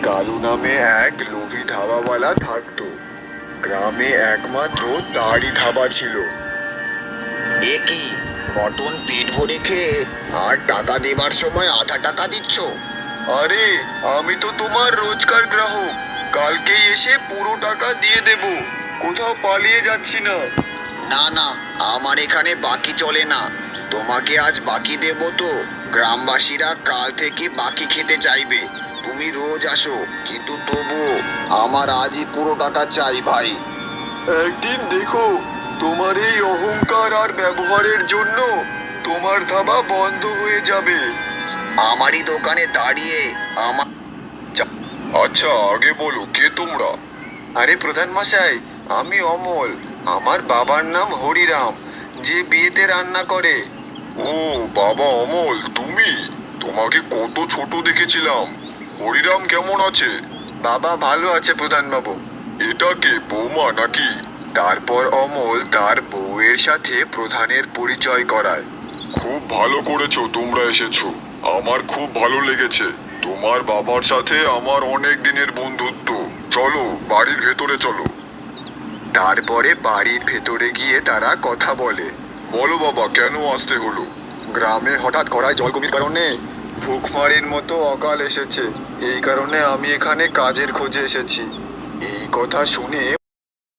কালু নামে এক লোভী ধাবাওয়ালা থাকতো। গ্রামে একমাত্র তারই ধাবা ছিল। এ কি, মটন পেট ভরে খেয়ে আর টাকা দেবার সময় আধা টাকা দিচ্ছ? আরে, আমি তো তোমার রোজকার গ্রাহক। কালকেই এসে পুরো টাকা দিয়ে দেব। কোথাও পালিয়ে যাচ্ছি না। না না, আমার এখানে বাকি চলে না। তোমাকে আজ বাকি দেব তো গ্রামবাসীরা কাল থেকে বাকি খেতে চাইবে। তুমি রোজ আসো, কিন্তু তবুও আমার আজই পুরো টাকা চাই ভাই। একদিন দেখো, তোমার এই অহংকার আর ব্যবহারের জন্য তোমার ধাবা বন্ধ হয়ে যাবে। আমারই দোকানে দাঁড়িয়ে আমার আচ্ছা, আগে বলো কে তোমরা? আরে প্রধান মশাই, আমি অমল। আমার বাবার নাম হরিরাম, যে বিয়েতে রান্না করে। ও বাবা অমল, তুমি? তোমাকে কত ছোট দেখেছিলাম। হরিরাম কেমন আছে? বাবা ভালো আছে প্রধান বাবু। এটা কে, বৌমা নাকি? তারপর অমল তার বউয়ের সাথে প্রধানের পরিচয় করায়। খুব ভালো করেছো তোমরা এসেছো। আমার খুব ভালো লেগেছে। তোমার বাবার সাথে আমার অনেক দিনের বন্ধুত্ব। চলো বাড়ির ভেতরে চলো। তারপরে বাড়ির ভেতরে গিয়ে তারা কথা বলে। বলো বাবা, কেন আসতে হলো? গ্রামে হঠাৎ খরায় জল কমির কারণে ভুখমারির মতো অকাল এসেছে। এই কারণে আমি এখানে কাজের খোঁজে এসেছি। এই কথা শুনে